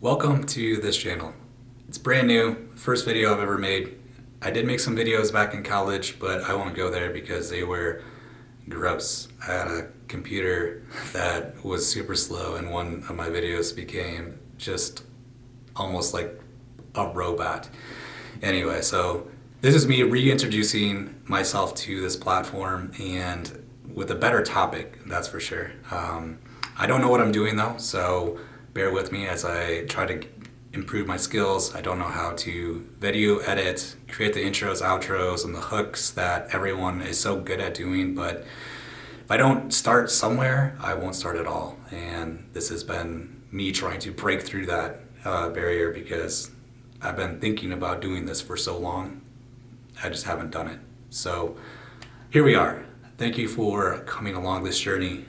Welcome to this channel. It's brand new, first video I've ever made. I did make some videos back in college, but I won't go there because they were gross. I had a computer that was super slow and one of my videos became just almost like a robot. Anyway, so this is me reintroducing myself to this platform and with a better topic, that's for sure. I don't know what I'm doing though, so bear with me as I try to improve my skills. I don't know how to video edit, create the intros, outros, and the hooks that everyone is so good at doing, but if I don't start somewhere, I won't start at all. And this has been me trying to break through that barrier because I've been thinking about doing this for so long. I just haven't done it. So here we are. Thank you for coming along this journey.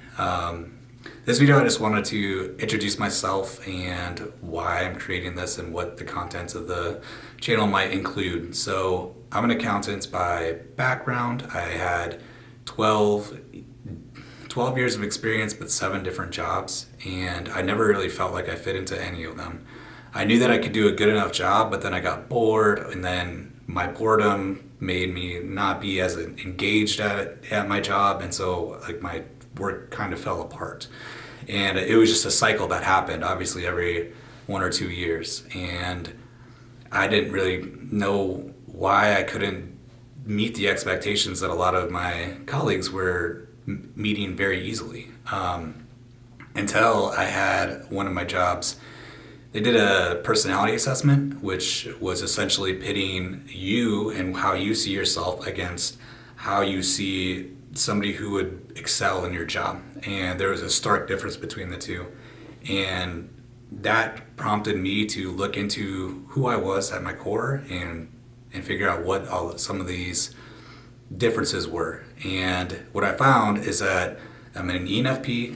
This video I just wanted to introduce myself and why I'm creating this and what the contents of the channel might include. So I'm an accountant by background. I had 12 years of experience but 7 different jobs, and I never really felt like I fit into any of them. I knew that I could do a good enough job, but then I got bored, and then my boredom made me not be as engaged at my job, and so like my work kind of fell apart. And it was just a cycle that happened obviously every 1 or 2 years, and I didn't really know why I couldn't meet the expectations that a lot of my colleagues were meeting very easily, until I had one of my jobs. They did a personality assessment, which was essentially pitting you and how you see yourself against how you see somebody who would excel in your job. And there was a stark difference between the two. And that prompted me to look into who I was at my core and figure out what some of these differences were. And what I found is that I'm an ENFP,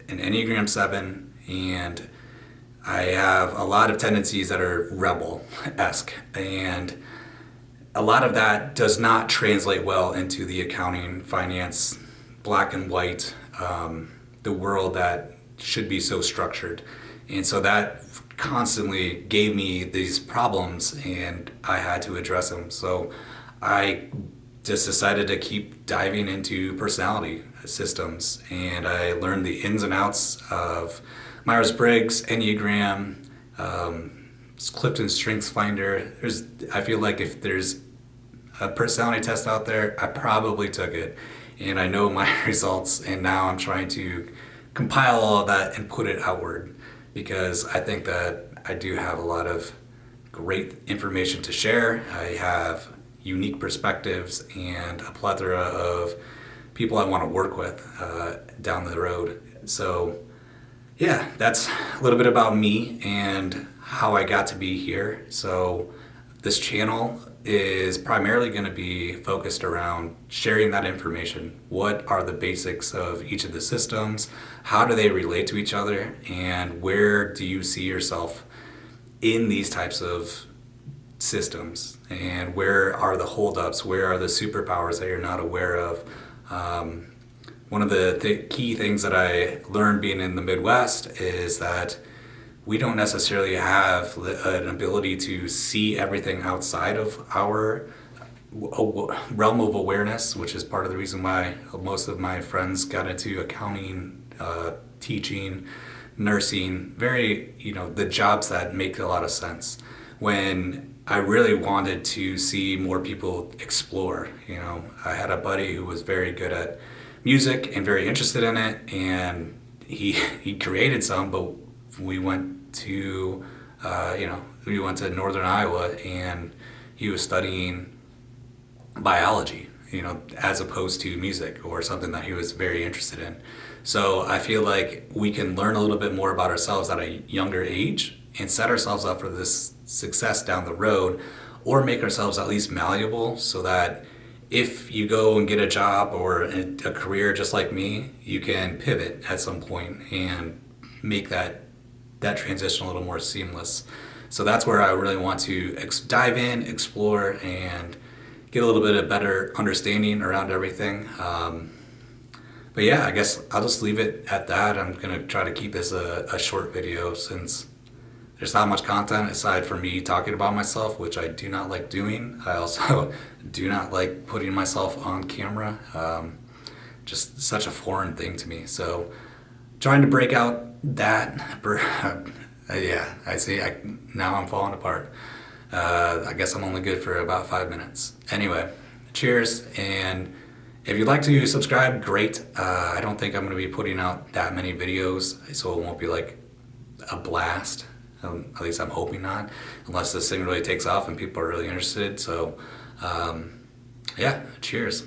an Enneagram 7, and I have a lot of tendencies that are rebel-esque, and a lot of that does not translate well into the accounting, finance, black and white, the world that should be so structured. And so that constantly gave me these problems and I had to address them. So I just decided to keep diving into personality systems, and I learned the ins and outs of Myers-Briggs, Enneagram, Clifton Strengths Finder. I feel like if there's a personality test out there, I probably took it, and I know my results, and now I'm trying to compile all of that and put it outward because I think that I do have a lot of great information to share. I have unique perspectives and a plethora of people I want to work with down the road. So yeah, that's a little bit about me and how I got to be here. So this channel is primarily going to be focused around sharing that information. What are the basics of each of the systems? How do they relate to each other? And where do you see yourself in these types of systems? And where are the holdups? Where are the superpowers that you're not aware of? One of the key things that I learned being in the Midwest is that we don't necessarily have an ability to see everything outside of our realm of awareness, which is part of the reason why most of my friends got into accounting, teaching, nursing, the jobs that make a lot of sense. When I really wanted to see more people explore, I had a buddy who was very good at music and very interested in it, and he created some, but we went to northern Iowa, and he was studying biology, as opposed to music or something that he was very interested in. So I feel like we can learn a little bit more about ourselves at a younger age and set ourselves up for this success down the road, or make ourselves at least malleable so that if you go and get a job or a career just like me, you can pivot at some point and make that transition a little more seamless. So that's where I really want to dive in, explore, and get a little bit of better understanding around everything. But yeah, I guess I'll just leave it at that. I'm gonna try to keep this a short video since there's not much content aside from me talking about myself, which I do not like doing. I also do not like putting myself on camera. Just such a foreign thing to me. So trying to break out that, yeah, I see. Now I'm falling apart. I guess I'm only good for about 5 minutes. Anyway, cheers. And if you'd like to subscribe, great. I don't think I'm going to be putting out that many videos, so it won't be like a blast. At least I'm hoping not, unless this thing really takes off and people are really interested. So, yeah, cheers.